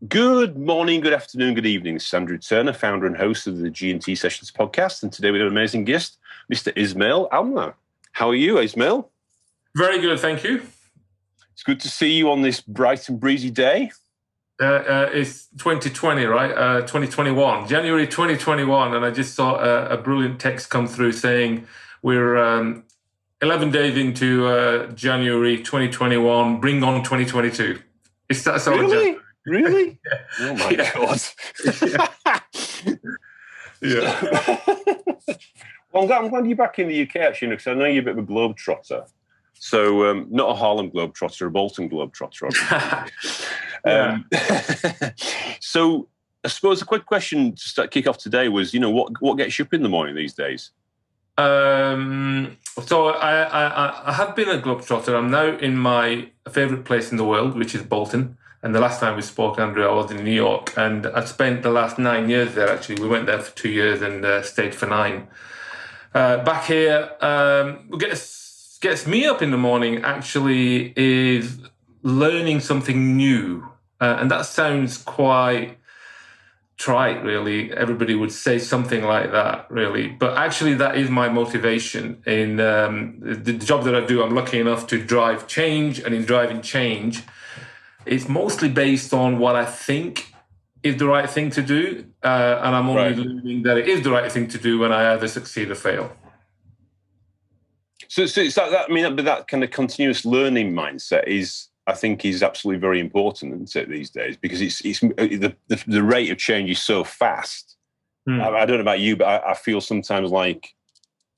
Good morning, good afternoon, good evening. This is Andrew Turner, founder and host of the G&T Sessions podcast. And today we have an amazing guest, Mr. Ismail Amla. How are you, Ismail? Very good, thank you. It's good to see you on this bright and breezy day. It's 2020, right? 2021, January 2021. And I just saw a brilliant text come through saying we're 11 days into January 2021, bring on 2022. It's that sort of Really? Really? Yeah. Oh my God. Yeah. Well, I'm glad you're back in the UK, actually, because I know you're a bit of a globetrotter. So not a Harlem globetrotter, a Bolton globetrotter. So I suppose a quick question to kick off today was, what gets you up in the morning these days? So I have been a globetrotter. I'm now in my favorite place in the world, which is Bolton. And the last time we spoke, Andrew, I was in New York, and I spent the last 9 years there, actually. We went there for 2 years and stayed for 9. Back here, what gets me up in the morning, actually, is learning something new. And that sounds quite trite, really. Everybody would say something like that, really. But actually, that is my motivation. In the job that I do, I'm lucky enough to drive change, and in driving change, it's mostly based on what I think is the right thing to do, and I'm only learning that it is the right thing to do when I either succeed or fail. So it's that kind of continuous learning mindset I think is absolutely very important, isn't it, these days? Because it's the rate of change is so fast. I don't know about you, but I feel sometimes like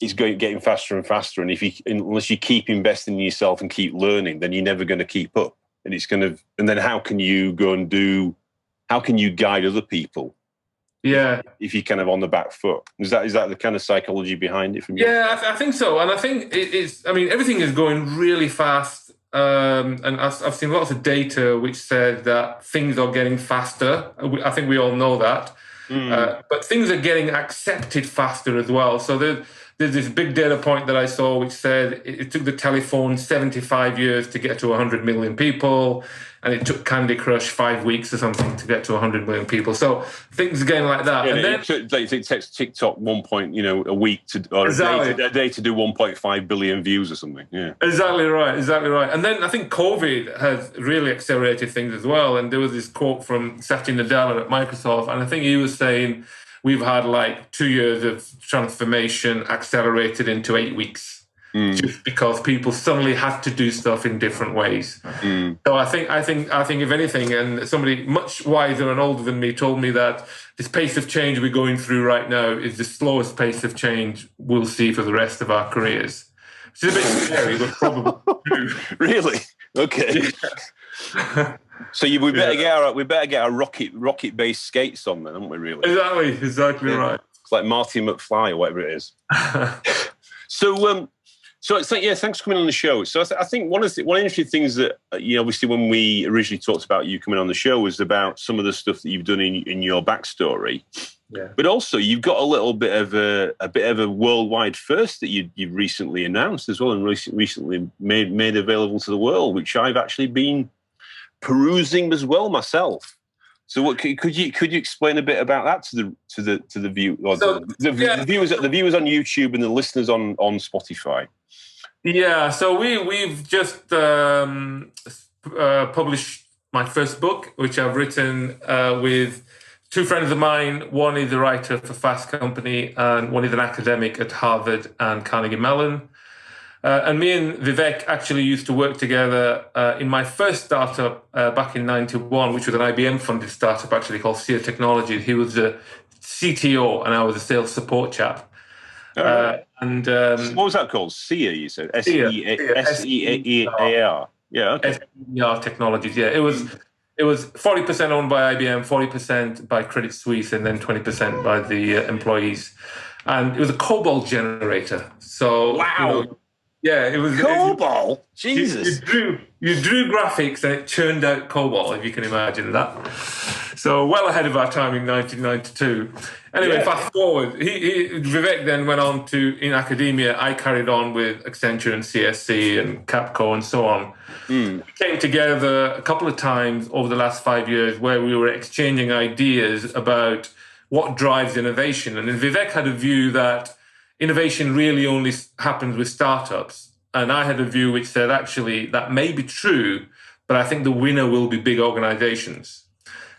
it's getting faster and faster, and unless you keep investing in yourself and keep learning, then you're never going to keep up. And then how can you guide other people? Yeah. If you're kind of on the back foot. Is that the kind of psychology behind it from you? Yeah, I think so. And I think everything is going really fast. And I've seen lots of data which said that things are getting faster. I think we all know that. But things are getting accepted faster as well. So there's this big data point that I saw which said it took the telephone 75 years to get to 100 million people, and it took Candy Crush 5 weeks or something to get to 100 million people. So things are getting like that. Yeah, and then it takes TikTok a week a day to do 1.5 billion views or something. Yeah, exactly right. And then I think COVID has really accelerated things as well. And there was this quote from Satya Nadella at Microsoft, and I think he was saying, we've had like 2 years of transformation accelerated into 8 weeks, just because people suddenly had to do stuff in different ways. So I think if anything, and somebody much wiser and older than me told me that this pace of change we're going through right now is the slowest pace of change we'll see for the rest of our careers. Which is a bit scary, but probably true. Really? Okay. Yeah. So we better get our rocket-based skates on then, haven't we? Really? Exactly right. It's like Marty McFly or whatever it is. So it's like, thanks for coming on the show. So I think one of the interesting things that obviously when we originally talked about you coming on the show was about some of the stuff that you've done in your backstory. Yeah. But also you've got a little bit of a worldwide first that you've recently announced as well, and recently made available to the world, which I've actually been perusing as well myself. So what could you explain a bit about that to the view, or the viewers on YouTube and the listeners on Spotify? Yeah, so we've just published my first book, which I've written with 2 friends of mine. One is a writer for Fast Company, and one is an academic at Harvard and Carnegie Mellon. And me and Vivek actually used to work together in my first startup back in 91, which was an IBM-funded startup actually called Sear Technologies. He was the CTO, and I was a sales support chap. And what was that called? Sear, you said? SEAR. Yeah, okay. SEAR Technologies, yeah. It was 40% owned by IBM, 40% by Credit Suisse, and then 20% by the employees. And it was a COBOL generator. So, wow. It was COBOL. Jesus. You drew graphics and it churned out COBOL, if you can imagine that. So well ahead of our time in 1992. Anyway, fast forward. Vivek then went on to, in academia, I carried on with Accenture and CSC and Capco and so on. We came together a couple of times over the last 5 years where we were exchanging ideas about what drives innovation. And Vivek had a view that innovation really only happens with startups. And I had a view which said, actually, that may be true, but I think the winner will be big organizations.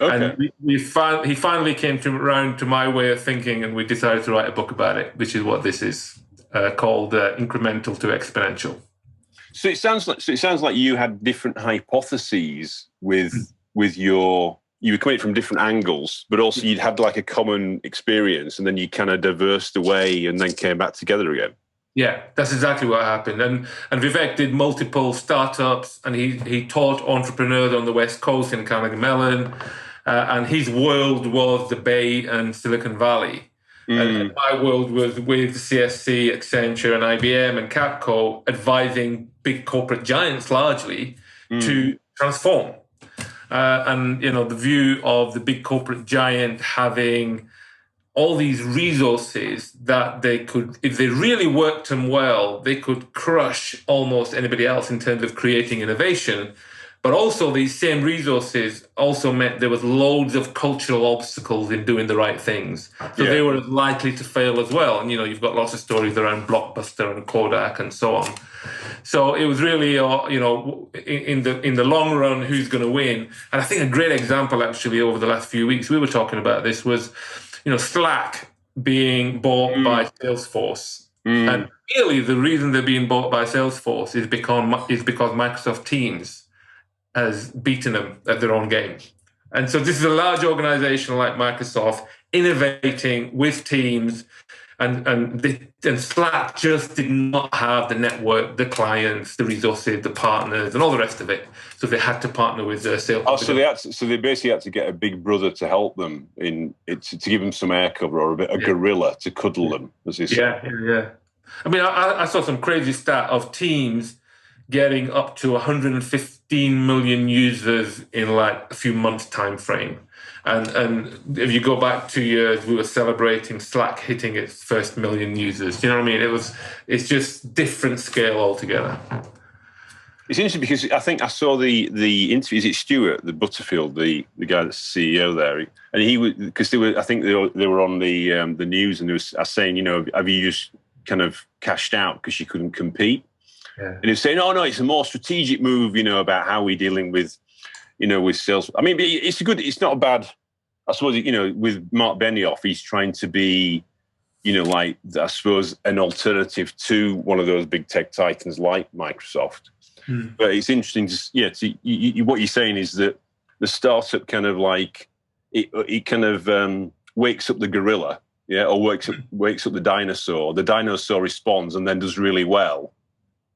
Okay. And he finally came around to my way of thinking, and we decided to write a book about it, which is what this is, called Incremental to Exponential. So it sounds like you had different hypotheses with your. You were coming from different angles, but also you'd had like a common experience, and then you kind of diversed away, and then came back together again. Yeah, that's exactly what happened. And Vivek did multiple startups, and he taught entrepreneurs on the West Coast in Carnegie Mellon, and his world was the Bay and Silicon Valley. And my world was with CSC, Accenture, and IBM and Capco, advising big corporate giants largely to transform. And, the view of the big corporate giant having all these resources that they could, if they really worked them well, they could crush almost anybody else in terms of creating innovation. But also these same resources also meant there was loads of cultural obstacles in doing the right things. So they were likely to fail as well. And, you've got lots of stories around Blockbuster and Kodak and so on. So it was really, in the long run, who's going to win? And I think a great example, actually, over the last few weeks, we were talking about this, was, Slack being bought by Salesforce. And really, the reason they're being bought by Salesforce is because Microsoft Teams has beaten them at their own game. And so this is a large organization like Microsoft innovating with Teams, and Slack just did not have the network, the clients, the resources, the partners, and all the rest of it. So they had to partner with Salesforce. Oh, so they basically had to get a big brother to help them to give them some air cover, or a gorilla to cuddle them, as they say. Yeah. I mean, I saw some crazy stat of Teams getting up to 115 million users in like a few months time frame. And if you go back 2 years, we were celebrating Slack hitting its first million users. You know what I mean? It's just different scale altogether. It's interesting because I think I saw the interview. Is it Stuart, the Butterfield, the guy that's the CEO there? And he was, because they were on the news, and they was saying, have you just kind of cashed out because you couldn't compete? Yeah. And he was saying, no, it's a more strategic move, about how we're dealing with sales. I mean, it's not a bad, I suppose, with Mark Benioff, he's trying to be, I suppose, an alternative to one of those big tech titans like Microsoft. But it's interesting what you're saying is that the startup kind of like, it kind of wakes up the gorilla, or wakes up the dinosaur. The dinosaur responds and then does really well.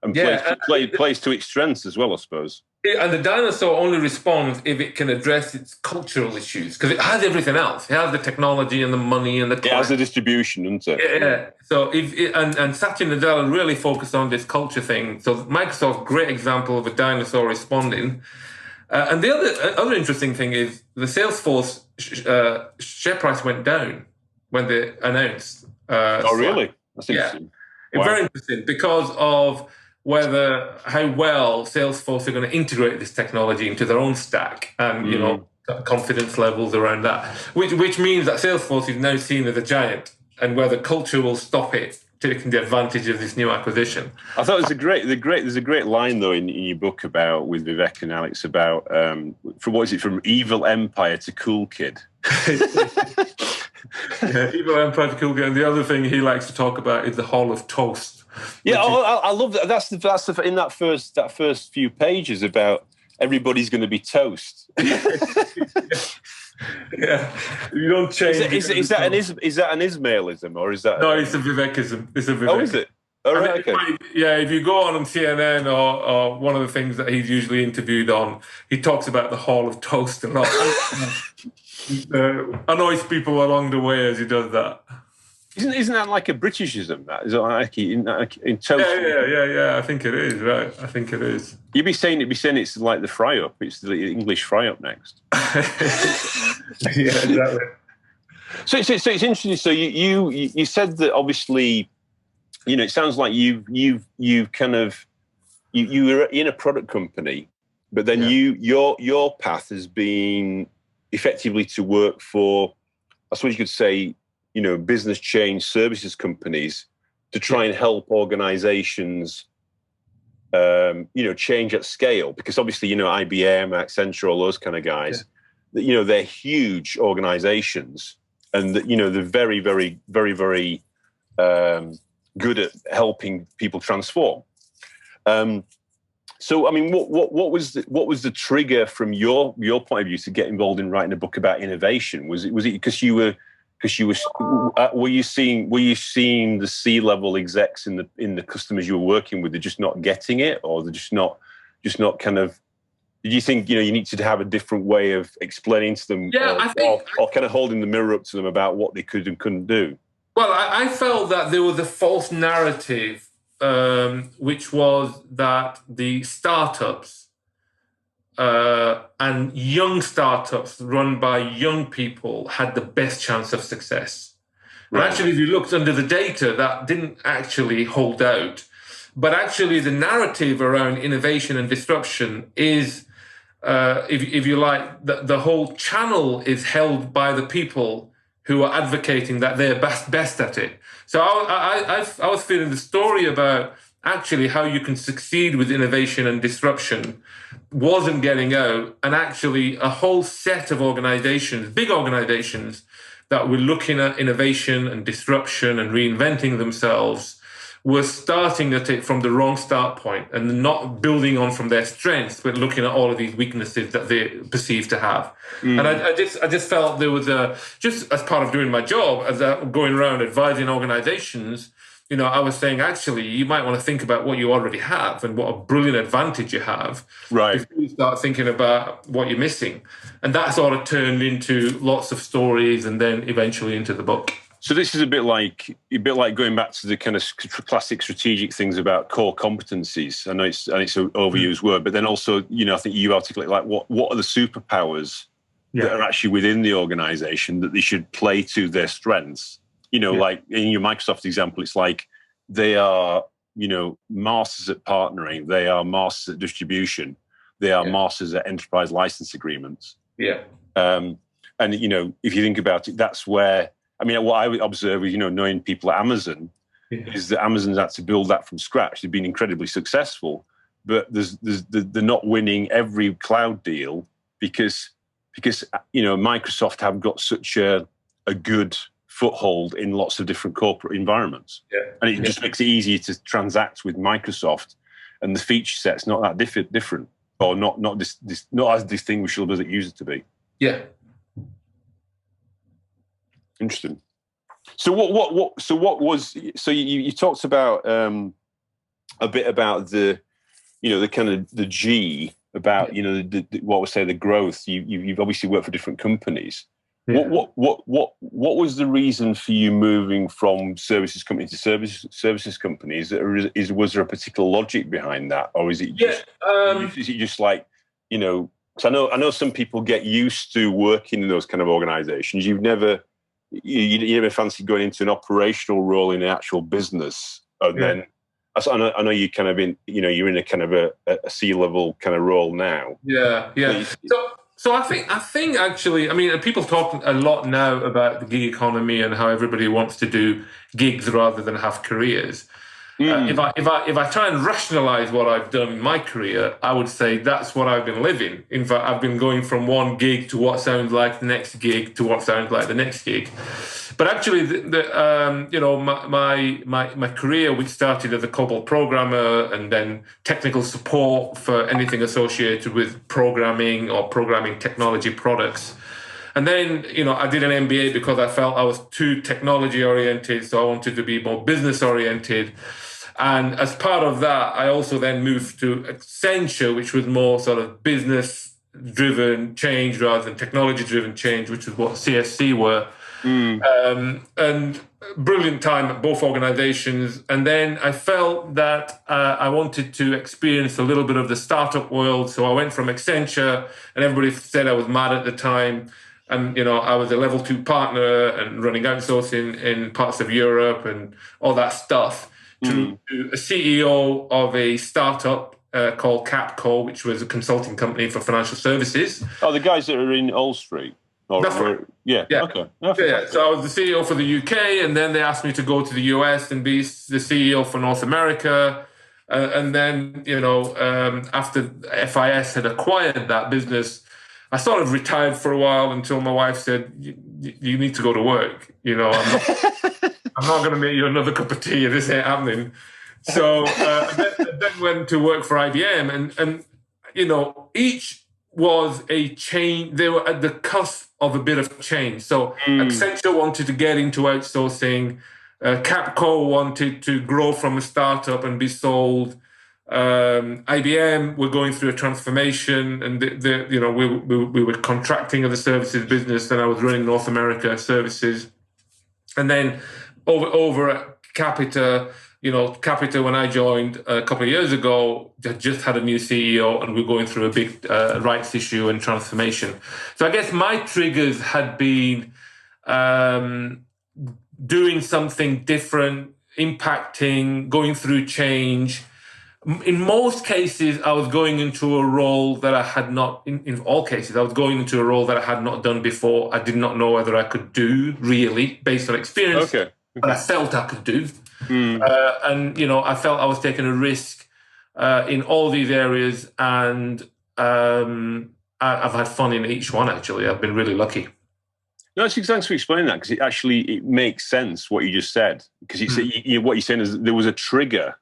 And plays to its strengths as well, I suppose. And the dinosaur only responds if it can address its cultural issues, because it has everything else. It has the technology and the money and the client. It has the distribution, doesn't it? Yeah. So and Satya Nadella really focused on this culture thing. So Microsoft, great example of a dinosaur responding. And the other interesting thing is the Salesforce share price went down when they announced. Really? That's interesting. Yeah. Wow. Very interesting because of how well Salesforce are going to integrate this technology into their own stack, and confidence levels around that, which means that Salesforce is now seen as a giant, and whether culture will stop it taking the advantage of this new acquisition. I thought there's a great line though in your book about, with Vivek and Alex, about from evil empire to cool kid. Evil empire to cool kid, and the other thing he likes to talk about is the Hall of Toast. Yeah, I love that. That's in that first few pages about everybody's going to be toast. Yeah, you don't change. Is that an Ismailism, or is that? No, it's a Vivekism. It's a Vivek. Oh, is it? All right. Okay. If you go on CNN or one of the things that he's usually interviewed on, he talks about the Hall of Toast a lot. Annoys people along the way as he does that. Isn't that like a Britishism? That is like in total. Yeah. I think it is, right. I think it is. You'd be saying it's like the fry up. It's the English fry up next. Yeah, exactly. So it's interesting. So you said that obviously, it sounds like you were in a product company, but then your path has been effectively to work for, I suppose you could say, business change services companies to try and help organizations, change at scale. Because obviously, IBM, Accenture, all those kind of guys, they're huge organizations, and they're very, very, very, very good at helping people transform. So, I mean, what was the trigger from your point of view to get involved in writing a book about innovation? Was it because were you seeing the C-level execs in the customers you were working with? They're just not getting it, or they're just not kind of. Did you think you needed to have a different way of explaining to them, or kind of holding the mirror up to them about what they could and couldn't do? Well, I felt that there was a false narrative, which was that the startups and young startups run by young people had the best chance of success. Right. And actually, if you looked under the data, that didn't actually hold out. But actually, the narrative around innovation and disruption is, if you like, the whole channel is held by the people who are advocating that they're best at it. So I was feeling the story about actually how you can succeed with innovation and disruption wasn't getting out, and actually a whole set of organizations, big organizations, that were looking at innovation and disruption and reinventing themselves were starting at it from the wrong start point and not building on from their strengths, but looking at all of these weaknesses that they perceive to have. And I just felt there was just as part of doing my job, as going around advising organizations, I was saying, actually, you might want to think about what you already have and what a brilliant advantage you have, right, before you start thinking about what you're missing. And that sort of turned into lots of stories and then eventually into the book. So this is a bit like going back to the kind of classic strategic things about core competencies. I know it's an overused word, but then also, I think you articulate like what are the superpowers that are actually within the organization that they should play to their strengths. Like in your Microsoft example, it's like they are, masters at partnering, they are masters at distribution, they are masters at enterprise license agreements. Yeah. And if you think about it, that's where. I mean, what I would observe is, knowing people at Amazon, is that Amazon's had to build that from scratch. They've been incredibly successful, but they're not winning every cloud deal because Microsoft have got such a good foothold in lots of different corporate environments, and it just makes it easier to transact with Microsoft, and the feature set's not that different, or not as distinguishable as it used to be. Yeah. Interesting. So you talked about a bit about the kind of the G about what we say the growth. You've obviously worked for different companies. Yeah. What was the reason for you moving from services company to services company? Was there a particular logic behind that, or is it just like Because I know some people get used to working in those kind of organizations. You never fancy going into an operational role in an actual business, and then I know you kind of you're in a kind of a C-level kind of role now. Yeah. So I think actually, I mean, people talk a lot now about the gig economy and how everybody wants to do gigs rather than have careers. If I try and rationalize what I've done in my career, I would say that's what I've been living. In fact, I've been going from one gig to what sounds like the next gig to what sounds like the next gig. But actually, my career, which started as a COBOL programmer and then technical support for anything associated with programming or programming technology products. And then, I did an MBA because I felt I was too technology oriented, so I wanted to be more business oriented. And as part of that, I also then moved to Accenture, which was more sort of business driven change rather than technology driven change, which is what CSC were. And brilliant time at both organizations. And then I felt that I wanted to experience a little bit of the startup world. So I went from Accenture, and everybody said I was mad at the time. And, I was a level 2 partner and running outsourcing in parts of Europe and all that stuff, to a CEO of a startup called Capco, which was a consulting company for financial services. Oh, the guys that are in Old Street. That's right. Yeah. Okay. Oh, yeah. So I was the CEO for the UK, and then they asked me to go to the US and be the CEO for North America. And then, after FIS had acquired that business, I sort of retired for a while until my wife said, "You need to go to work. I'm not going to make you another cup of tea. This ain't happening." So then went to work for IBM, and each was a change. They were at the cusp of a bit of change. So Accenture wanted to get into outsourcing. Capco wanted to grow from a startup and be sold. IBM were going through a transformation, and we were contracting of the services business, and I was running North America services. And then over at Capita, Capita, when I joined a couple of years ago, just had a new CEO, and we're going through a big rights issue and transformation. So I guess my triggers had been doing something different, impacting, going through change. In most cases, I was going into a role that I had not, in all cases, I was going into a role that I had not done before. I did not know whether I could do, really, based on experience. Okay. But I felt I could do. And, I felt I was taking a risk in all these areas. And I've had fun in each one, actually. I've been really lucky. No, thanks for explaining that, because it makes sense what you just said. Because what you're saying is there was a trigger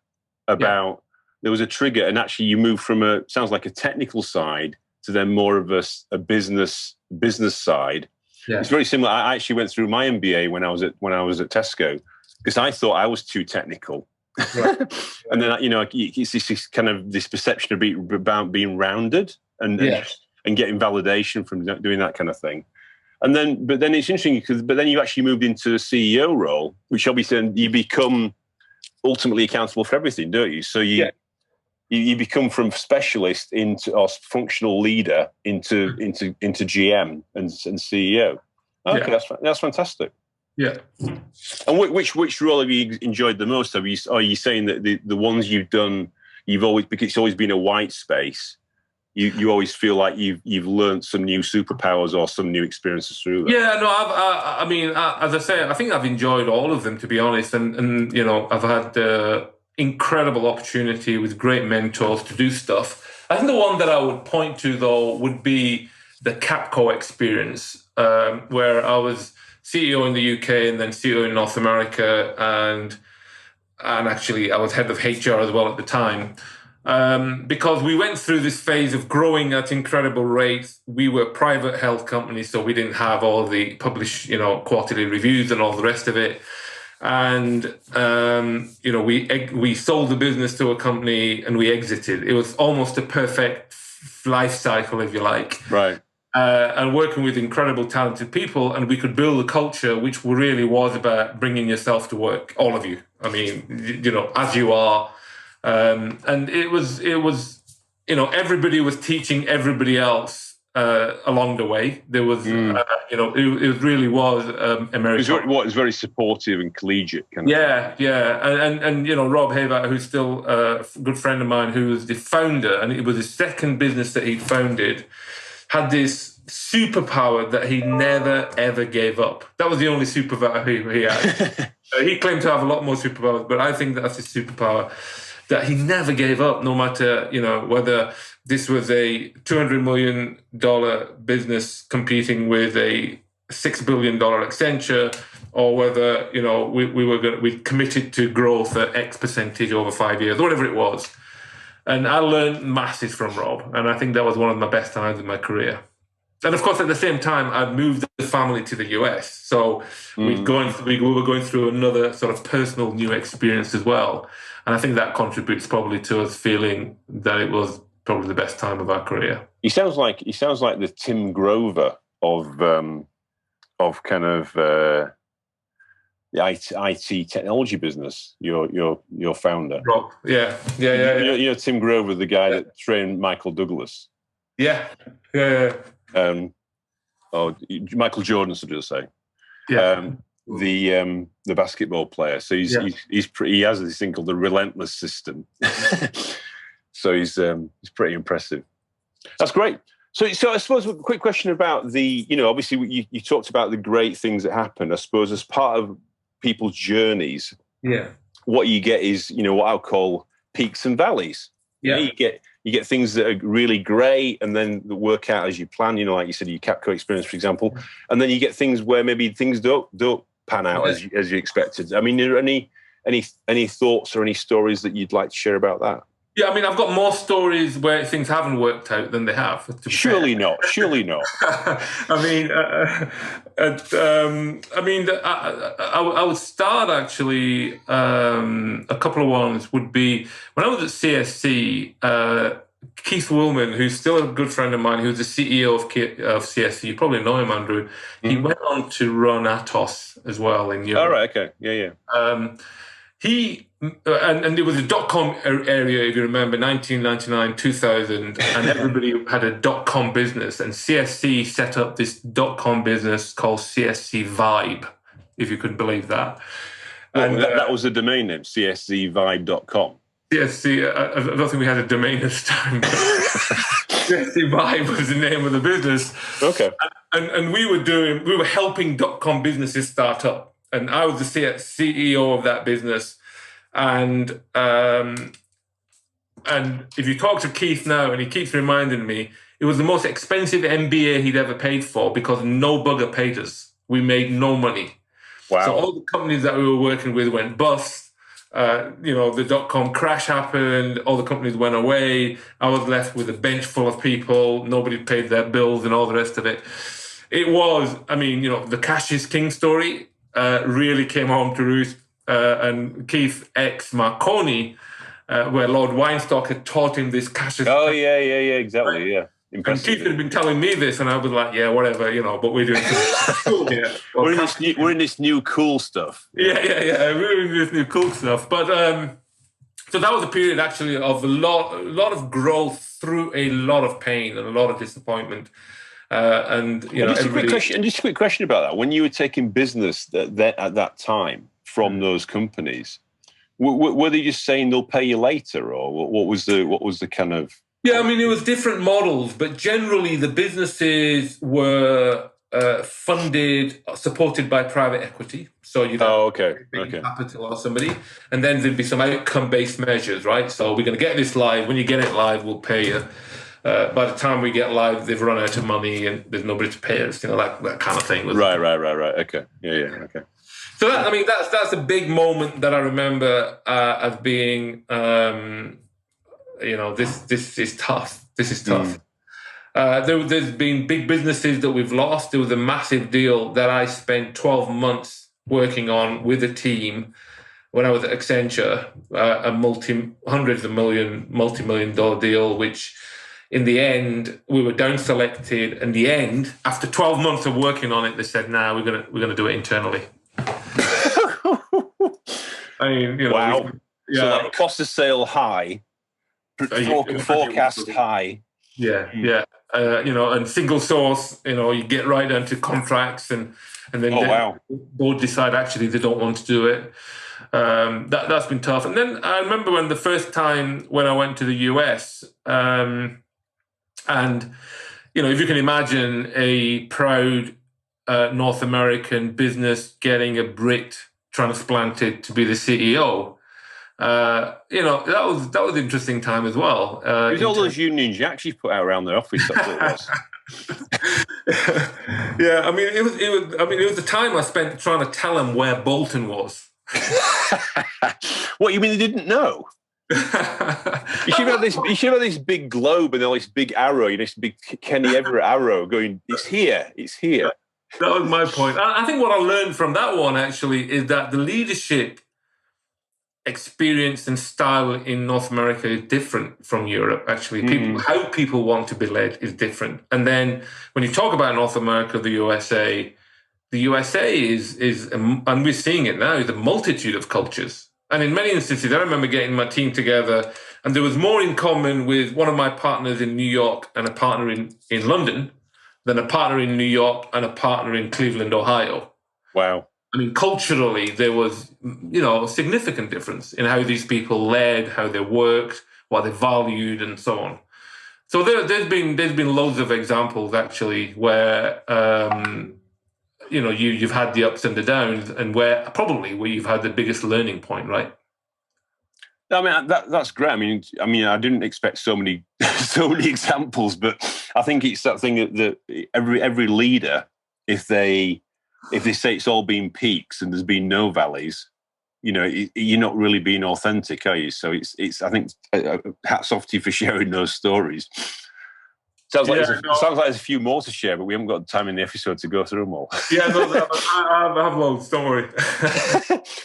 about... Yeah. There was a trigger, and actually you moved from sounds like a technical side to then more of a business side. Yeah. It's very similar. I actually went through my MBA when I was at Tesco, because I thought I was too technical. Right. And then it's this kind of this perception about being rounded and getting validation from doing that kind of thing. But then it's interesting but then you actually moved into a CEO role, which obviously you become ultimately accountable for everything, don't you? So you become from specialist or functional leader into GM and CEO. Okay, that's fantastic. Yeah. And which role have you enjoyed the most? Are you saying that the ones you've done, because it's always been a white space, you always feel like you've learned some new superpowers or some new experiences through that? Yeah, no, as I say, I think I've enjoyed all of them, to be honest, and I've had incredible opportunity with great mentors to do stuff. I think the one that I would point to, though, would be the Capco experience, where I was CEO in the UK and then CEO in North America, and actually I was head of HR as well at the time, because we went through this phase of growing at incredible rates. We were a private health company, so we didn't have all the published, quarterly reviews and all the rest of it. And we sold the business to a company and we exited. It was almost a perfect life cycle, if you like. Right. And working with incredible, talented people, and we could build a culture which really was about bringing yourself to work, all of you. I mean, as you are. And it was everybody was teaching everybody else along the way. There was, it really was American. It's very supportive and collegiate kind of thing. And Rob Haver, who's still a good friend of mine, who was the founder, and it was his second business that he founded, had this superpower that he never ever gave up. That was the only superpower he had. He claimed to have a lot more superpowers, but I think that's his superpower, that he never gave up, no matter, whether this was a $200 million business competing with a $6 billion Accenture, or whether, we committed to growth at X percentage over 5 years, whatever it was. And I learned masses from Rob, and I think that was one of my best times in my career. And of course, at the same time, I'd moved the family to the US. So we were going through another sort of personal new experience as well. And I think that contributes probably to us feeling that it was probably the best time of our career. He sounds like the Tim Grover of of kind of the IT technology business. Your founder, Rob. Yeah. You know Tim Grover, the guy that trained Michael Douglas. Yeah. Or Michael Jordan, so to say. Yeah. The basketball player. So he has this thing called the relentless system. So he's pretty impressive. That's great. So I suppose a quick question about obviously you talked about the great things that happen. I suppose as part of people's journeys, what you get is what I'll call peaks and valleys. Yeah. You get things that are really great and then work out as you plan, like you said, your Capco experience, for example. And then you get things where maybe things don't pan out as you expected. I mean, are there any thoughts or any stories that you'd like to share about that? Yeah, I mean, I've got more stories where things haven't worked out than they have. Surely not. I would start actually. A couple of ones would be when I was at CSC. Keith Willman, who's still a good friend of mine, who's the CEO of CSC. You probably know him, Andrew. He went on to run Atos as well in Europe. All right. Okay. Yeah. And it was a dot-com area, if you remember, 1999, 2000, and everybody had a dot-com business. And CSC set up this dot-com business called CSC Vibe, if you could believe that. Well, and that was the domain name, cscvibe.com. CSC, I don't think we had a domain this time. CSC Vibe was the name of the business. Okay. And we were helping dot-com businesses start up. And I was the CEO of that business. And if you talk to Keith now, and he keeps reminding me, it was the most expensive MBA he'd ever paid for because no bugger paid us. We made no money. Wow. So all the companies that we were working with went bust. The dot-com crash happened. All the companies went away. I was left with a bench full of people. Nobody paid their bills and all the rest of it. It was, the cash is king story really came home to roost. And Keith ex Marconi, where Lord Weinstock had taught him this cash. Exactly, yeah. Impressive. And Keith had been telling me this, and I was like, yeah, whatever, but we're doing cool here. We're in this new cool stuff. Yeah. We're in this new cool stuff. But so that was a period actually of a lot of growth through a lot of pain and a lot of disappointment. Just a quick question about that. When you were taking business at that time from those companies, were they just saying they'll pay you later, or what was the kind of? Yeah, it was different models, but generally the businesses were funded, supported by private equity. So you'd have capital or somebody, and then there'd be some outcome-based measures, right? So we're going to get this live. When you get it live, we'll pay you. By the time we get live, they've run out of money and there's nobody to pay us. That kind of thing. Right. Okay. Yeah. Okay. So that's a big moment that I remember as being, this is tough. This is tough. There's been big businesses that we've lost. There was a massive deal that I spent 12 months working on with a team when I was at Accenture, a multi-million-dollar deal, which in the end we were down selected. In the end, after 12 months of working on it, they said, "Nah, we're gonna do it internally." Wow. So cost of sale high, forecast high. Yeah. And single source. You get right down to contracts, and then the board decide actually they don't want to do it. That's been tough. And then I remember when the first time when I went to the US, and if you can imagine a proud North American business getting a Brit transplanted to be the CEO. That was an interesting time as well. There's all those union jacks you put out around the office. That's what it was. Yeah, it was the time I spent trying to tell them where Bolton was. What, you mean they didn't know? You should have this big globe and this big arrow, this big Kenny Everett arrow going, it's here. That was my point. I think what I learned from that one actually is that the leadership experience and style in North America is different from Europe. Actually, how people want to be led is different. And then when you talk about North America, the USA, the USA is, and we're seeing it now, is a multitude of cultures. And in many instances, I remember getting my team together, and there was more in common with one of my partners in New York and a partner in London than a partner in New York and a partner in Cleveland, Ohio. Wow. I mean, culturally, there was, a significant difference in how these people led, how they worked, what they valued, and so on. So there's been loads of examples actually where you've had the ups and the downs, and where you've had the biggest learning point, right? I mean that's great. I mean I didn't expect so many examples, but I think it's that thing that every leader, if they say it's all been peaks and there's been no valleys, you're not really being authentic, are you? So it's I think hats off to you for sharing those stories. Sounds like there's a few more to share, but we haven't got time in the episode to go through them all. Yeah, no, I have loads. Don't worry.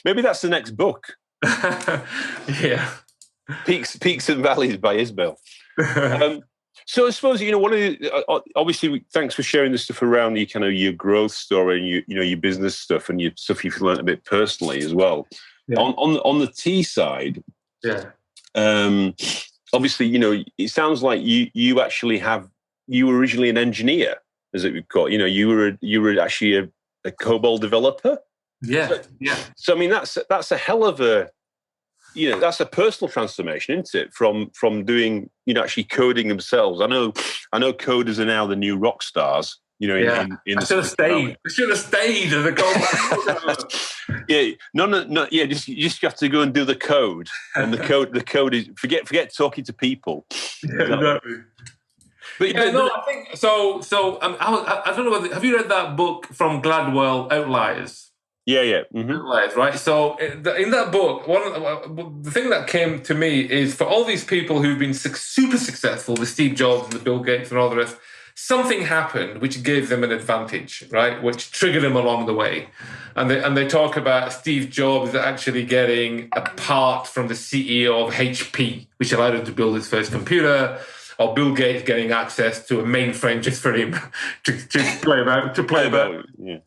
Maybe that's the next book. Yeah. Peaks and Valleys by Ismail. So I suppose one of the, obviously thanks for sharing the stuff around your growth story and your business stuff and your stuff you've learned a bit personally as well. Yeah. On the T side, yeah. Obviously, it sounds like you were originally an engineer, as it would call. You were actually a COBOL developer. Yeah, yeah. So I mean, that's a hell of a, that's a personal transformation, isn't it? From doing, actually coding themselves. I know coders are now the new rock stars. I should have stayed. I should have stayed as a COBOL. Yeah, no. Yeah, you just have to go and do the code, and the code is forget talking to people. Yeah, exactly. But I think so. I don't know whether have you read that book from Gladwell, Outliers? Yeah. Mm-hmm. Outliers, right? So in that book, the thing that came to me is for all these people who've been super successful, the Steve Jobs and the Bill Gates and all the rest, something happened which gave them an advantage, right? Which triggered them along the way. And they talk about Steve Jobs actually getting a part from the CEO of HP, which allowed him to build his first computer, or Bill Gates getting access to a mainframe just for him to play about.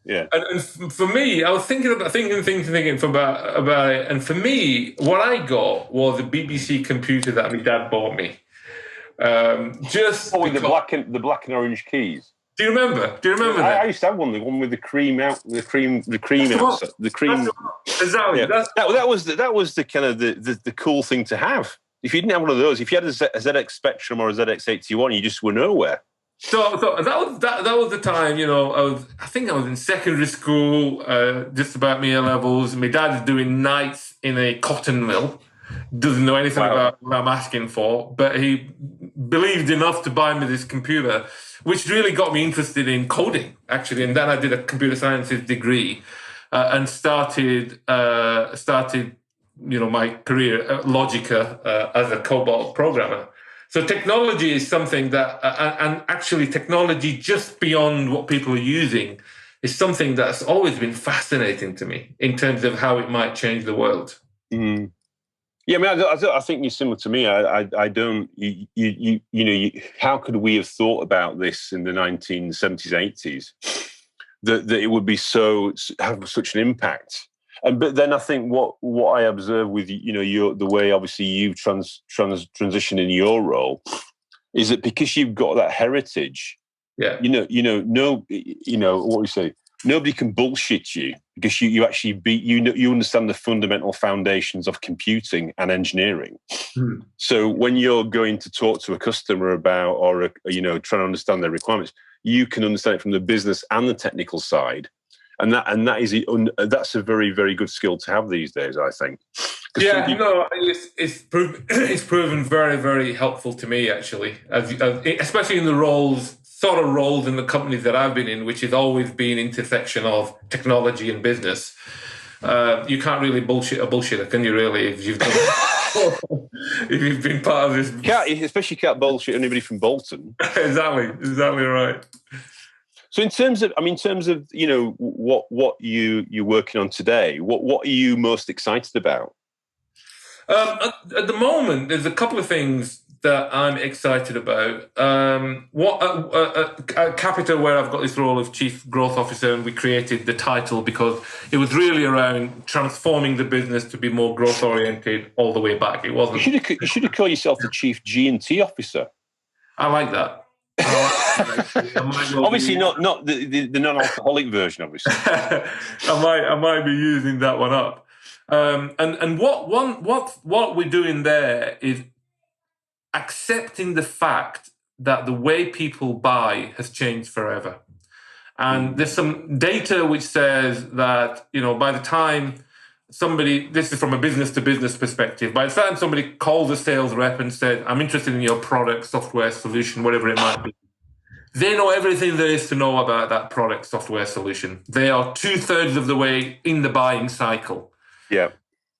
Yeah. And for me, I was thinking about it. And for me, what I got was a BBC computer that my dad bought me. With the black and orange keys. Do you remember that? I used to have one, the one with the cream out, the cream outside, the cream. Exactly. Yeah. That was the kind of the cool thing to have. If you didn't have one of those, if you had a ZX Spectrum or a ZX81, you just were nowhere. So that was the time, I think I was in secondary school, just about my A-levels. My dad is doing nights in a cotton mill. Doesn't know anything about what I'm asking for, but he believed enough to buy me this computer, which really got me interested in coding, actually. And then I did a computer sciences degree and started my career at Logica as a COBOL programmer. So technology is something that, and actually technology just beyond what people are using is something that's always been fascinating to me in terms of how it might change the world. Mm. Yeah, I mean, I think you're similar to me. I don't. How could we have thought about this in the 1970s, 80s? That it would be have such an impact. But then I think what I observe with the way obviously you've transitioned in your role is that because you've got that heritage. Yeah. What we say. Nobody can bullshit you because you actually you understand the fundamental foundations of computing and engineering. Hmm. So when you're going to talk to a customer about or trying to understand their requirements, you can understand it from the business and the technical side, and that's a very, very good skill to have these days, I think. It's proven very, very helpful to me actually, especially in the roles in the companies that I've been in, which has always been intersection of technology and business. You can't really bullshit a bullshitter, can you? Really, if you've done if you've been part of this, especially can't bullshit anybody from Bolton. exactly right. So in terms of what you're working on today, what are you most excited about? At the moment, there's a couple of things that I'm excited about. At Capita, where I've got this role of Chief Growth Officer, and we created the title because it was really around transforming the business to be more growth oriented all the way back. It wasn't. You should have called yourself the Chief G&T Officer. I like that. Obviously, not the non-alcoholic version. Obviously, I might be using that one up. And what we're doing there is accepting the fact that the way people buy has changed forever. And there's some data which says that, by the time somebody, this is from a business to business perspective, by the time somebody calls a sales rep and said, I'm interested in your product, software, solution, whatever it might be, they know everything there is to know about that product, software, solution. They are 2/3 of the way in the buying cycle. Yeah.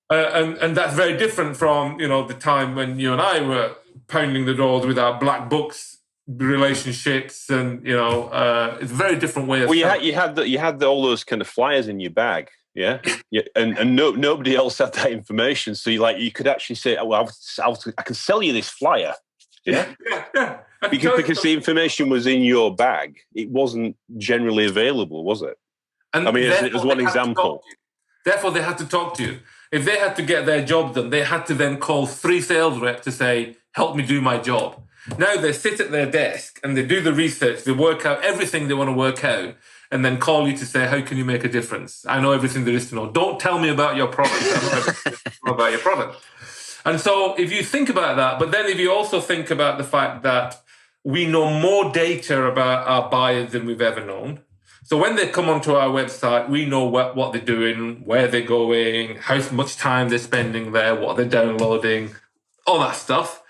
And that's very different from, the time when you and I were pounding the doors with our black books relationships, and it's a very different way of. Well, you had all those kind of flyers in your bag, yeah, and nobody else had that information, so you could actually say, oh, well, I can sell you this flyer, yeah. Because the information was in your bag, it wasn't generally available, was it? And I mean, it was one example. Therefore, they had to talk to you. If they had to get their job done, they had to then call 3 sales reps to say, help me do my job. Now they sit at their desk and they do the research, they work out everything they want to work out, and then call you to say, how can you make a difference? I know everything there is to know. Don't tell me about your product. I know everything about your product. And so if you think about that, but then if you also think about the fact that we know more data about our buyers than we've ever known. So when they come onto our website, we know what they're doing, where they're going, how much time they're spending there, what they're downloading, all that stuff.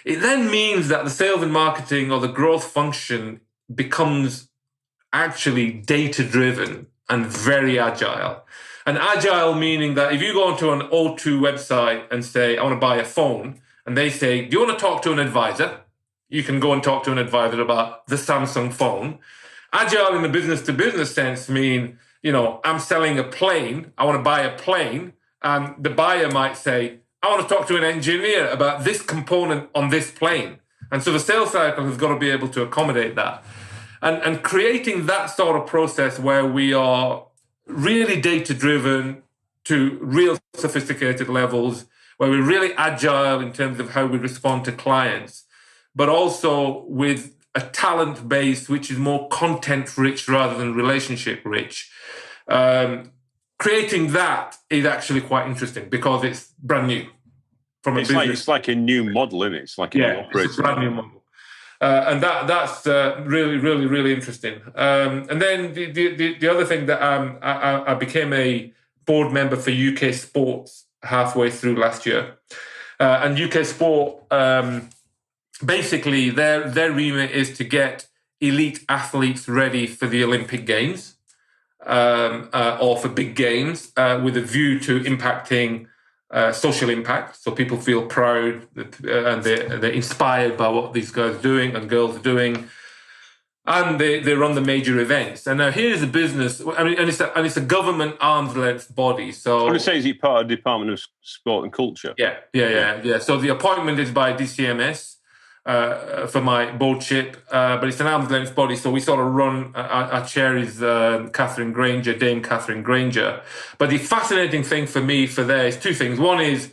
It then means that the sales and marketing or the growth function becomes actually data-driven and very agile. And agile meaning that if you go onto an O2 website and say, I want to buy a phone, and they say, do you want to talk to an advisor? You can go and talk to an advisor about the Samsung phone. Agile in the business-to-business sense mean, I'm selling a plane, I want to buy a plane, and the buyer might say, I want to talk to an engineer about this component on this plane. And so the sales cycle has got to be able to accommodate that. And creating that sort of process where we are really data-driven to real sophisticated levels, where we're really agile in terms of how we respond to clients, but also with a talent base which is more content-rich rather than relationship-rich. Creating that is actually quite interesting because it's brand new. It's like a new model, isn't it? It's like a new operating it's a brand new model. And that's really, really, really interesting. And then the other thing that I became a board member for UK Sports halfway through last year. And UK Sport, basically, their remit is to get elite athletes ready for the Olympic Games or for big games with a view to impacting social impact. So people feel proud and they're inspired by what these guys are doing and girls are doing. And they run the major events. And now here's a business, and it's a government arm's length body. So I would say, is it part of the Department of Sport and Culture? Yeah. So the appointment is by DCMS for my boardship, but it's an arm's length body. So we sort of run, our chair is Dame Catherine Granger. But the fascinating thing for me for there is 2 things. One is,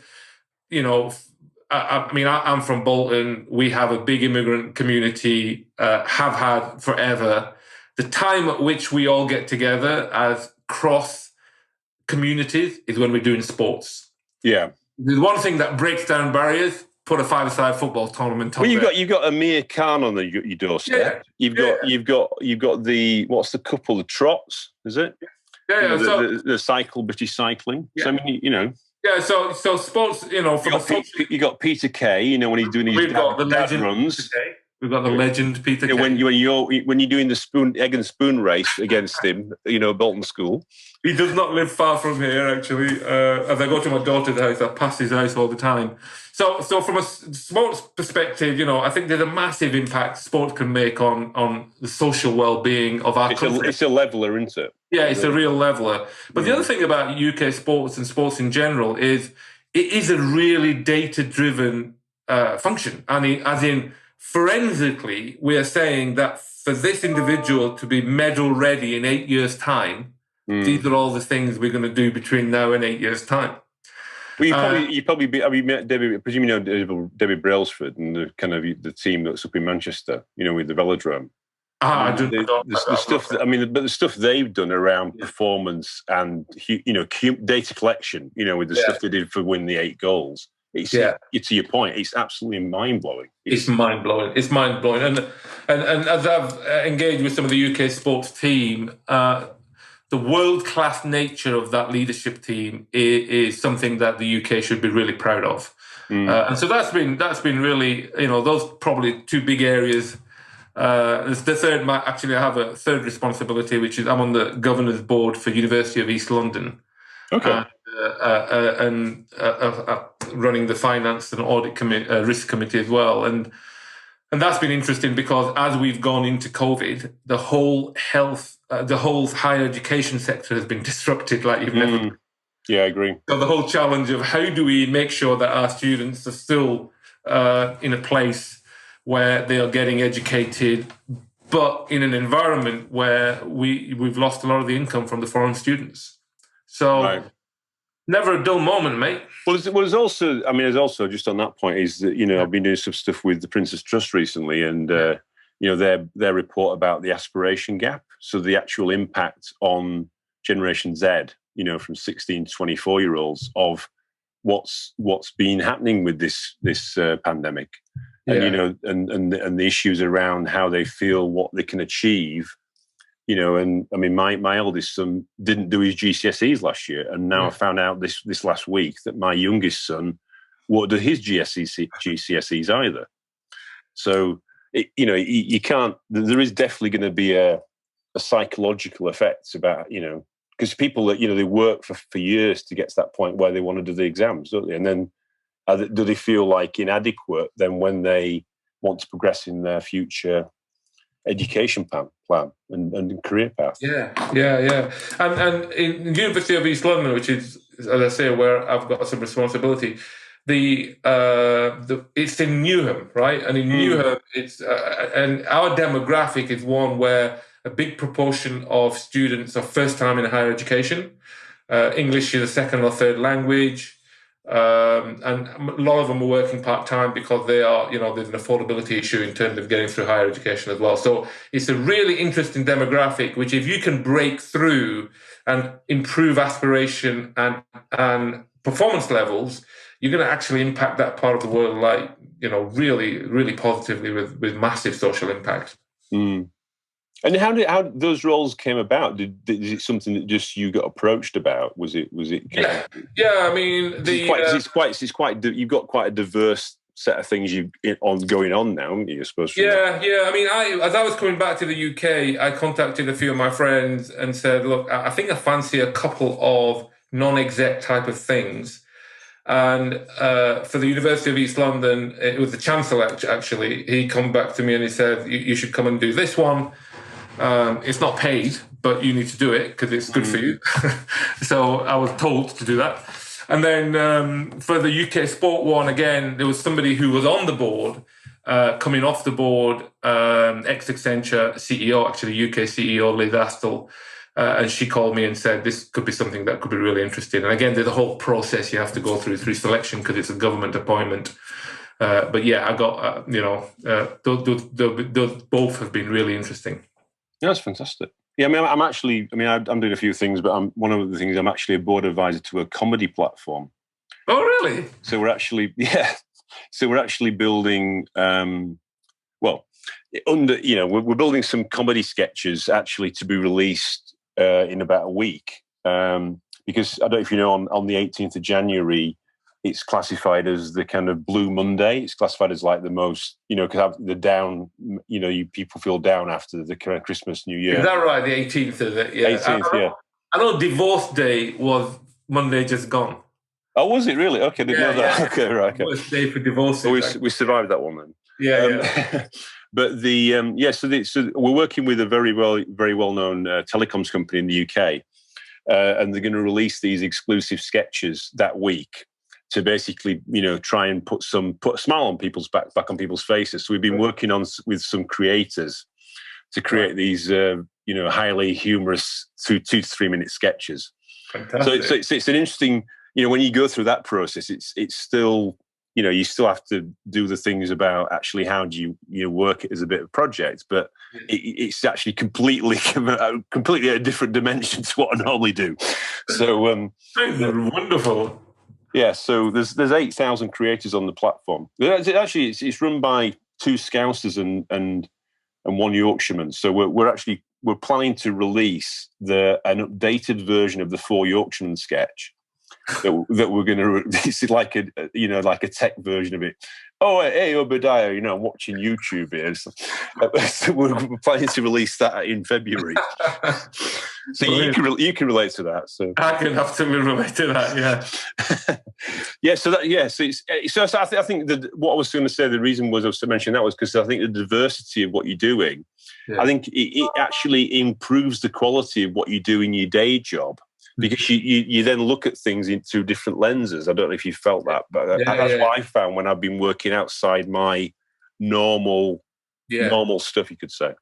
I'm from Bolton. We have a big immigrant community, have had forever. The time at which we all get together as cross communities is when we're doing sports. Yeah. There's one thing that breaks down barriers. Put a 5-a-side football tournament on. Well, you've got Amir Khan on your doorstep. Yeah. You've got the what's the couple, the Trots, is it? Yeah. The cycle, British cycling. Yeah. So I mean, Yeah, so sports, you got Peter Kay, when he's doing his dad runs. We've got the legend Peter Kay. When you're doing the egg and spoon race against him, Bolton School. He does not live far from here, actually. As I go to my daughter's house, I pass his house all the time. So from a sports perspective, I think there's a massive impact sports can make on the social well-being of our country. It's a leveler, isn't it? Yeah, it's a real leveler. But the other thing about UK sports and sports in general is it is a really data-driven function. As in, forensically, we are saying that for this individual to be medal ready in 8 years' time, these are all the things we're going to do between now and 8 years' time. Well, you probably be. I mean, Debbie, I presume you know Debbie Brailsford and the kind of the team that's up in Manchester. You know, with the velodrome. The stuff. But the stuff they've done around performance and data collection. You know, with the stuff they did for win the 8 goals. It's to your point. It's absolutely mind blowing. It's mind blowing. It's mind blowing. And as I've engaged with some of the UK sports team, the world class nature of that leadership team is something that the UK should be really proud of. And so that's been really, those probably 2 big areas. The third, actually, I have a third responsibility, which is I'm on the governor's board for University of East London. Okay. And running the finance and audit risk committee as well, and that's been interesting because as we've gone into COVID, the whole higher education sector has been disrupted like you've never. Yeah, I agree. So the whole challenge of how do we make sure that our students are still in a place where they are getting educated, but in an environment where we've lost a lot of the income from the foreign students. So. Right. Never a dull moment, mate. Well, there's also just on that point is that I've been doing some stuff with the Prince's Trust recently, and their report about the aspiration gap, so the actual impact on Generation Z, from 16 to 24-year-olds of what's been happening with this pandemic, and and the issues around how they feel, what they can achieve. And I mean, my eldest son didn't do his GCSEs last year, and now I found out this last week that my youngest son won't do his GCSEs either. So, you can't. There is definitely going to be a psychological effect about because people that they work for years to get to that point where they want to do the exams, don't they? And then do they feel like inadequate then when they want to progress in their future education plan and career path. Yeah. And in University of East London, which is, as I say, where I've got some responsibility, it's in Newham, right? And in Newham, it's and our demographic is one where a big proportion of students are first time in higher education. English is a second or third language. And a lot of them are working part-time because they are, there's an affordability issue in terms of getting through higher education as well. So it's a really interesting demographic, which if you can break through and improve aspiration and performance levels, you're going to actually impact that part of the world really, really positively with massive social impact. And how those roles came about? Is it something that just you got approached about? Was it? Yeah. I mean, it's quite. You've got quite a diverse set of things going on now, haven't you? I suppose. Yeah. I mean, as I was coming back to the UK, I contacted a few of my friends and said, "Look, I think I fancy a couple of non-exec type of things." And for the University of East London, it was the Chancellor actually. He come back to me and he said, "You should come and do this one. It's not paid, but you need to do it because it's good for you." So I was told to do that. And then for the UK Sport one, again, there was somebody who was on the board, coming off the board, ex-Accenture CEO, actually UK CEO, Liz Astle. And she called me and said, this could be something that could be really interesting. And again, there's a whole process you have to go through selection because it's a government appointment. But yeah, I got, those both have been really interesting. Yeah, that's fantastic. Yeah, I'm doing a few things, but one of the things I'm actually a board advisor to a comedy platform. Oh, really? So we're actually, building, we're building some comedy sketches actually to be released in about a week. Because I don't know if you know, on the 18th of January, it's classified as the kind of Blue Monday. It's classified as like the most, because the down, people feel down after the kind of Christmas, New Year. Is that right? The 18th, is it? Yeah. 18th, I know Divorce Day was Monday just gone. Oh, was it really? Okay, didn't know that. Yeah. Okay, right. Okay. Worst day for divorces. So we survived that one then. Yeah. But so we're working with a very well known telecoms company in the UK, and they're going to release these exclusive sketches that week to basically, try and put a smile on people's back on people's faces. So we've been working with some creators to create these, highly humorous 2 to 3 minute sketches. Fantastic. So it's an interesting, when you go through that process, it's still, you still have to do the things about actually how do you work it as a bit of a project, but it's actually completely a different dimension to what I normally do. So wonderful. Yeah, so there's 8,000 creators on the platform. Actually, it's run by 2 Scousers and 1 Yorkshireman. So we're planning to release an updated version of the 4 Yorkshireman sketch that we're going to. This is like a tech version of it. Oh, hey Obadiah, I'm watching YouTube here. So we're planning to release that in February. So you can relate to that. So I can absolutely relate to that. Yeah. Yeah. So I think that what I was going to say, the reason I was mentioning that was because I think the diversity of what you're doing, I think it actually improves the quality of what you do in your day job. Because you then look at things through different lenses. I don't know if you felt that, but that's what I found when I've been working outside my normal stuff, you could say.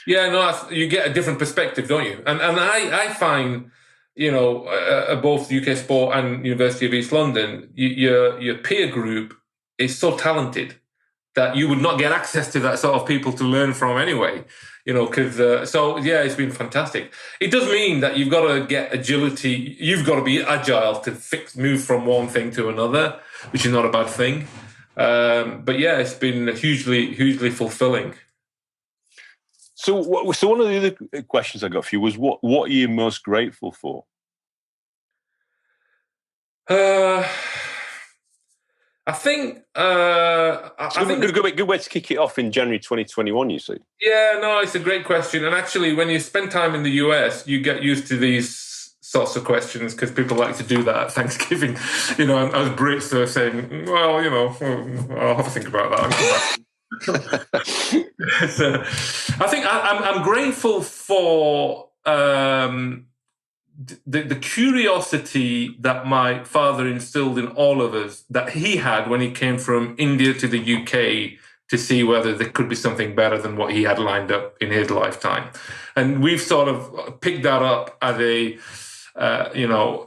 Yeah, no, you get a different perspective, don't you? And I find, both UK Sport and University of East London, your peer group is so talented that you would not get access to that sort of people to learn from anyway. Because it's been fantastic. It does mean that you've got to get agility. You've got to be agile to move from one thing to another, which is not a bad thing. But yeah, it's been hugely, hugely fulfilling. So one of the other questions I got for you was, what are you most grateful for? I think good way to kick it off in January 2021, you see. Yeah, no, it's a great question. And actually, when you spend time in the US, you get used to these sorts of questions because people like to do that at Thanksgiving. As Brits, they're saying, well, I'll have to think about that. So, I think I'm grateful for the curiosity that my father instilled in all of us, that he had when he came from India to the UK to see whether there could be something better than what he had lined up in his lifetime. And we've sort of picked that up as the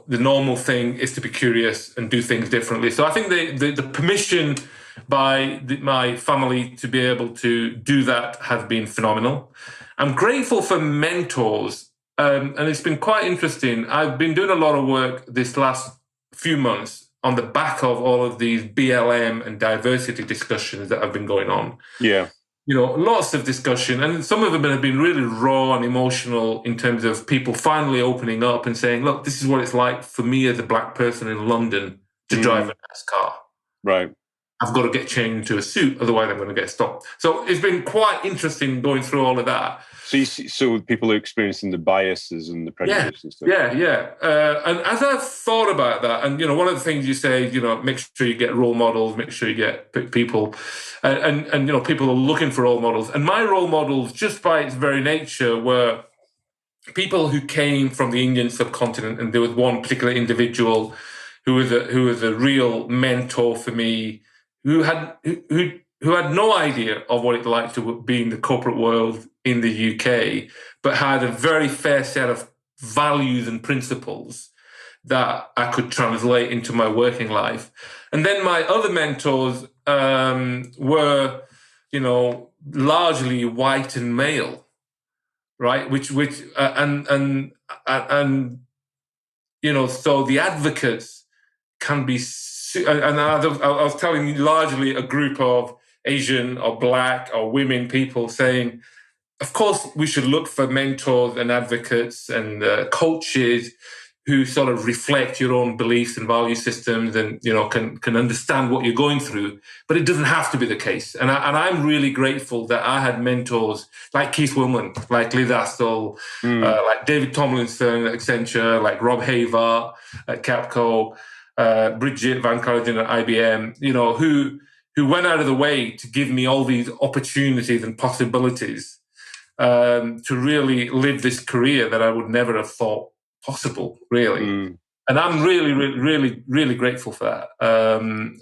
normal thing is to be curious and do things differently. So I think the permission by my family to be able to do that has been phenomenal. I'm grateful for mentors. And it's been quite interesting. I've been doing a lot of work this last few months on the back of all of these BLM and diversity discussions that have been going on. Yeah. Lots of discussion. And some of them have been really raw and emotional in terms of people finally opening up and saying, look, this is what it's like for me as a black person in London to drive a nice car. Right. I've got to get changed into a suit, otherwise I'm going to get stopped. So it's been quite interesting going through all of that. So people are experiencing the biases and the prejudices and stuff. Yeah. And as I've thought about that, and one of the things you say, make sure you get role models, make sure you get people, and people are looking for role models. And my role models, just by its very nature, were people who came from the Indian subcontinent, and there was one particular individual who was a real mentor for me, who had no idea of what it's like to be in the corporate world in the UK, but had a very fair set of values and principles that I could translate into my working life. And then my other mentors were, largely white and male, right? So the advocates can be. And I was telling you, largely a group of Asian or black or women people saying, of course, we should look for mentors and advocates and coaches who sort of reflect your own beliefs and value systems and, can understand what you're going through. But it doesn't have to be the case. And I'm really grateful that I had mentors like Keith Willman, like Liz Astle, like David Tomlinson at Accenture, like Rob Havart at Capco, Bridget Van Carlingen at IBM, who went out of the way to give me all these opportunities and possibilities to really live this career that I would never have thought possible, really. And I'm really, really, really, really grateful for that. And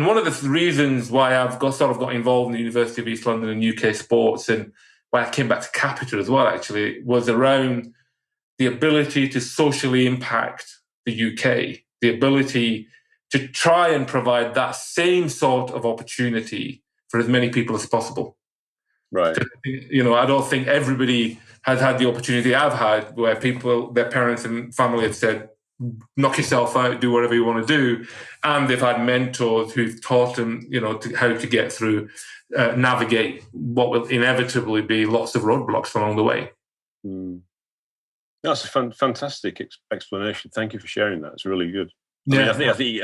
one of the reasons why I've got involved in the University of East London and UK sports, and why I came back to Capita as well, actually, was around the ability to socially impact the UK, the ability to try and provide that same sort of opportunity for as many people as possible. Right. I don't think everybody has had the opportunity I've had, where people, their parents and family have said, knock yourself out, do whatever you want to do. And they've had mentors who've taught them, how to get through, navigate what will inevitably be lots of roadblocks along the way. That's a fantastic explanation. Thank you for sharing that. It's really good. I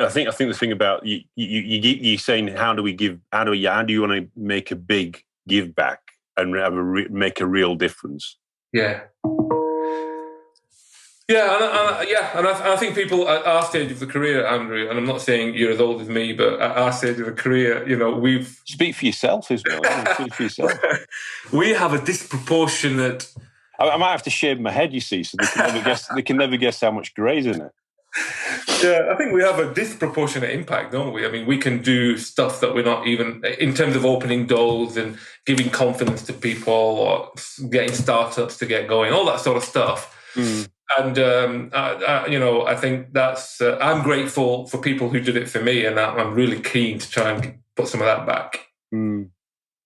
think the thing about you saying, how do you want to make a big give back and make a real difference? Yeah. Yeah, and I think people at our stage of the career, Andrew, and I'm not saying you're as old as me, but at our stage of the career, we've... Speak for yourself, Ismail. Speak for yourself. We have a disproportionate... I might have to shave my head, you see, so they can never guess how much grey's in it. Yeah, I think we have a disproportionate impact, don't we? I mean, we can do stuff that we're not even, in terms of opening doors and giving confidence to people or getting startups to get going, all that sort of stuff. And, I think that's, I'm grateful for people who did it for me, and I'm really keen to try and put some of that back.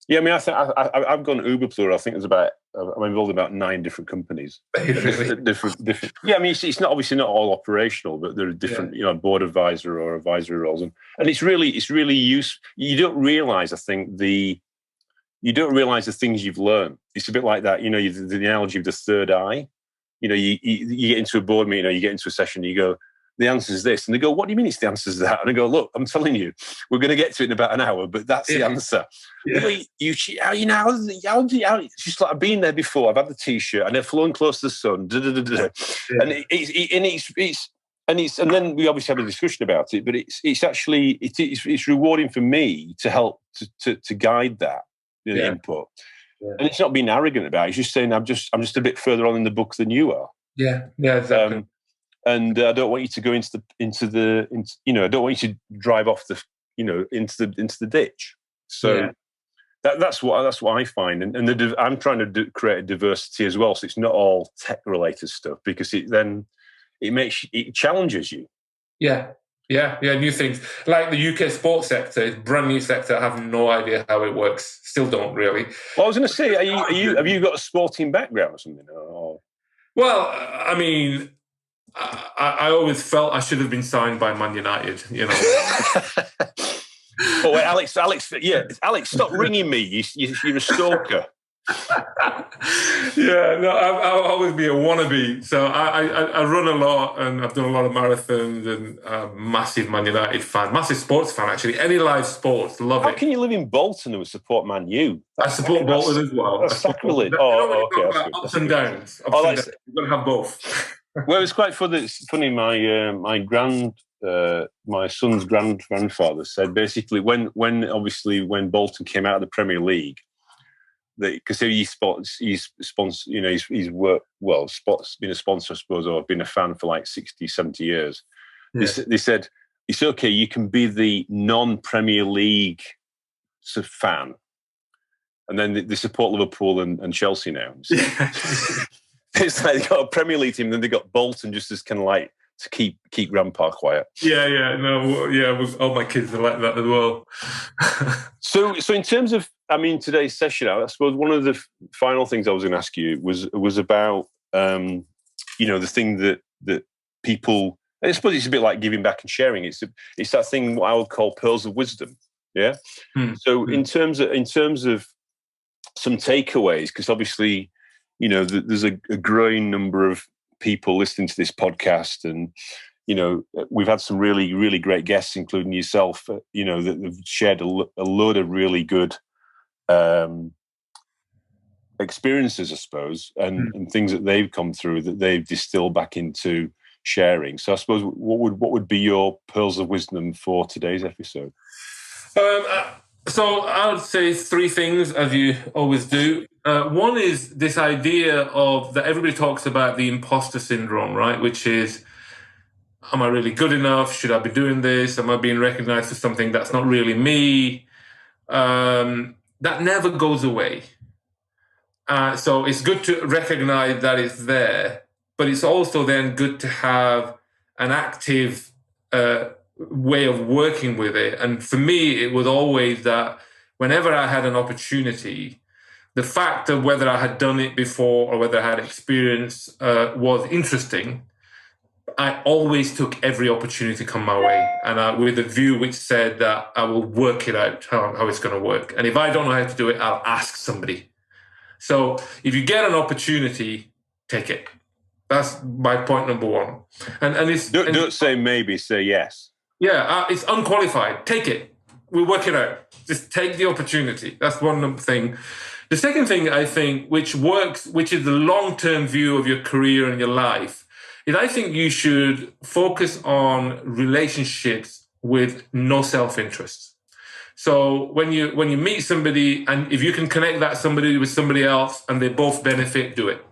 Yeah, I mean, I've gone Uber Plur. I think I'm involved in about 9 different companies. different. Yeah, I mean, it's not obviously not all operational, but there are different, board advisor or advisory roles, and it's really useful. You don't realize, I think, the things you've learned. It's a bit like that, the analogy of the third eye. You get into a board meeting, or you get into a session, and you go, the answer is this. And they go, what do you mean it's the answer is that? And I go, look, I'm telling you, we're going to get to it in about an hour, but that's the answer. Yeah. It's just like, I've been there before. I've had the T-shirt and they're flown close to the sun. And then we obviously have a discussion about it, but it's rewarding for me to help to guide that input. Yeah. And it's not being arrogant about it. It's just saying I'm just a bit further on in the book than you are. Yeah, exactly. And I don't want you to go into I don't want you to drive off into the ditch. So that's what I find, and I'm trying to create a diversity as well. So it's not all tech related stuff, because it challenges you. Yeah, new things. Like the UK sports sector is a brand new sector. I have no idea how it works. Still don't really. Well, I was going to say, have you got a sporting background or something? Or? Well, I mean, I always felt I should have been signed by Man United, Oh, wait, Alex, stop ringing me. You're a stalker. I'll always be a wannabe. So I run a lot, and I've done a lot of marathons, and I'm a massive Man United fan, massive sports fan, actually. Any live sports, love it. How can you live in Bolton and support Man U? I support Bolton as well. That's sacrilege. Okay. Ups and downs. You're going to have both. Well, it's quite funny. It's funny. My son's grandfather said basically when Bolton came out of the Premier League, because he's worked been a sponsor, I suppose, or been a fan for like 60, 70 years. Yeah. They said it's okay. You can be the non-Premier League fan, and then they support Liverpool and Chelsea now. So it's like they got a Premier League team, then they got Bolton just as kind of like to keep Grandpa quiet. All my kids are like that as well. So in terms of, today's session, I suppose one of the final things I was going to ask you was about, the thing that people, I suppose it's a bit like giving back and sharing. It's that thing what I would call pearls of wisdom. Yeah. So in terms of some takeaways, because obviously, there's a growing number of people listening to this podcast, and we've had some really, really great guests, including yourself, that have shared a load of really good experiences, I suppose, and things that they've come through that they've distilled back into sharing. So I suppose what would be your pearls of wisdom for today's episode? So I would say three things, as you always do. One is this idea of that everybody talks about the imposter syndrome, right? Which is, am I really good enough? Should I be doing this? Am I being recognized for something that's not really me? That never goes away. So it's good to recognize that it's there, but it's also then good to have an active way of working with it. And for me, it was always that whenever I had an opportunity, the fact of whether I had done it before or whether I had experience was interesting. I always took every opportunity to come my way, and with a view which said that I will work it out how it's going to work. And if I don't know how to do it, I'll ask somebody. So if you get an opportunity, take it. That's my point number one. And it's don't say maybe, say yes. Yeah, it's unqualified. Take it. We'll work it out. Just take the opportunity. That's one thing. The second thing I think, which works, which is the long-term view of your career and your life, is I think you should focus on relationships with no self-interest. So when you meet somebody, and if you can connect that somebody with somebody else and they both benefit, do it.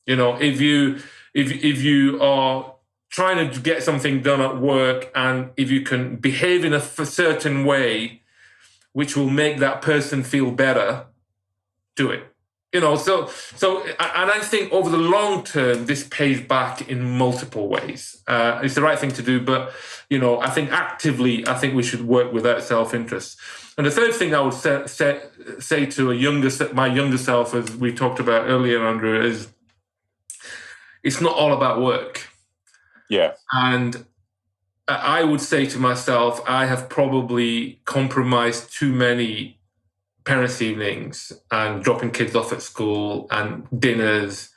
You know, if you are trying to get something done at work, and if you can behave in a certain way which will make that person feel better, do it. You know, so and I think over the long term, this pays back in multiple ways. It's the right thing to do, but you know, I think actively, I think we should work without self-interest. And the third thing I would say to my younger self, as we talked about earlier, Andrew, is it's not all about work. Yeah. And I would say to myself, I have probably compromised too many parents' evenings and dropping kids off at school and dinners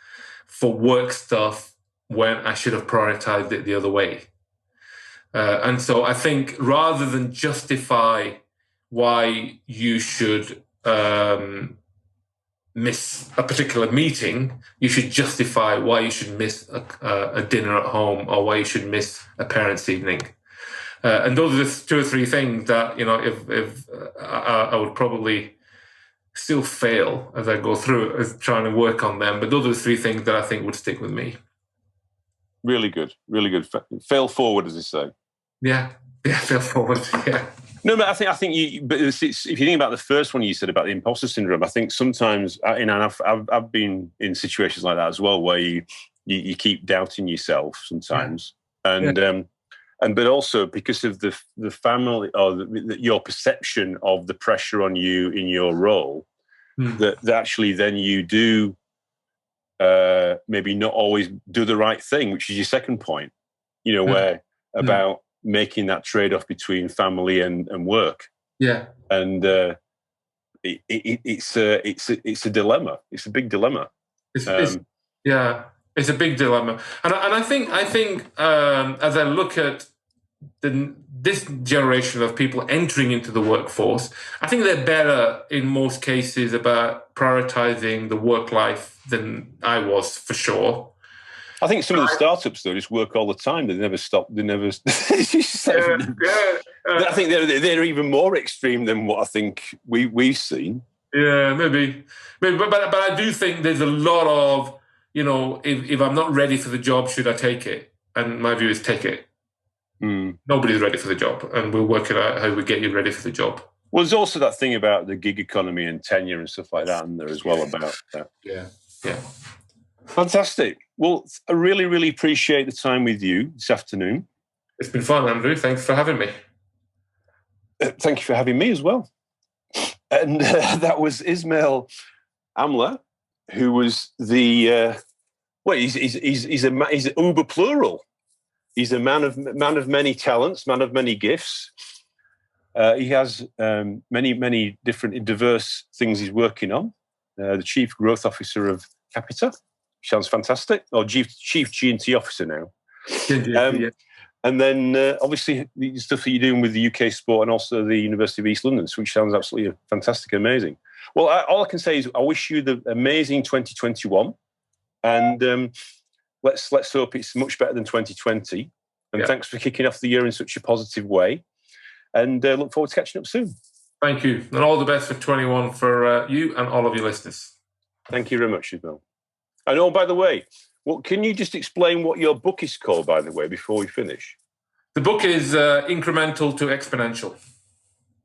for work stuff when I should have prioritized it the other way. And so I think rather than justify why you should miss a particular meeting, you should justify why you should miss a dinner at home or why you should miss a parents' evening. And those are the two or three things that, you know, if I would probably still fail as I go through as trying to work on them. But those are the three things that I think would stick with me. Really good. Really good. Fail forward, as they say. Yeah. Yeah. Fail forward. Yeah. No, but I think you. But if you think about the first one you said about the imposter syndrome, I think sometimes, you know, and I've been in situations like that as well, where you keep doubting yourself sometimes, and but also because of the family or your perception of the pressure on you in your role, that actually then you do maybe not always do the right thing, which is your second point. You know, where about making that trade-off between family and work. Yeah. And it's a dilemma. It's a big dilemma. It's a big dilemma. And I think as I look at this generation of people entering into the workforce, I think they're better in most cases about prioritizing the work life than I was, for sure. I think some of the startups, though, just work all the time. They never stop. They never. I think they're even more extreme than what I think we've seen. Yeah, maybe. But I do think there's a lot of, you know, if I'm not ready for the job, should I take it? And my view is take it. Nobody's ready for the job, and we'll work it out how we get you ready for the job. Well, there's also that thing about the gig economy and tenure and stuff like that in there as well about that. Yeah. Fantastic. Well, I really, really appreciate the time with you this afternoon. It's been fun, Andrew. Thanks for having me. Thank you for having me as well. And that was Ismail Amla, who was the he's uber plural. He's a man of many talents, man of many gifts. He has many different diverse things he's working on. The Chief Growth Officer of Capita. Sounds fantastic. Or Chief G&T Officer now. And then obviously the stuff that you're doing with the UK Sport and also the University of East London, which sounds absolutely fantastic and amazing. Well, all I can say is I wish you the amazing 2021. And let's hope it's much better than 2020. And thanks for kicking off the year in such a positive way. And look forward to catching up soon. Thank you. And all the best for 21 for you and all of your listeners. Thank you very much, Ismail. And oh, by the way, can you just explain what your book is called, by the way, before we finish? The book is Incremental to Exponential.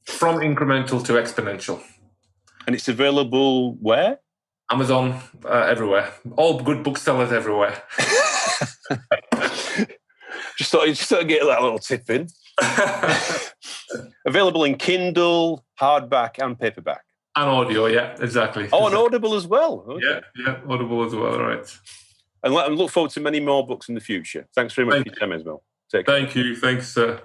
From Incremental to Exponential. And it's available where? Amazon, everywhere. All good booksellers everywhere. just thought I'd get that little tip in. Available in Kindle, hardback, and paperback. And audio, yeah, exactly. Oh, and Audible as well. Okay. Yeah, Audible as well, right. And look forward to many more books in the future. Thanks very much for your time, Ismail. Take care. Thank you. Thanks, sir.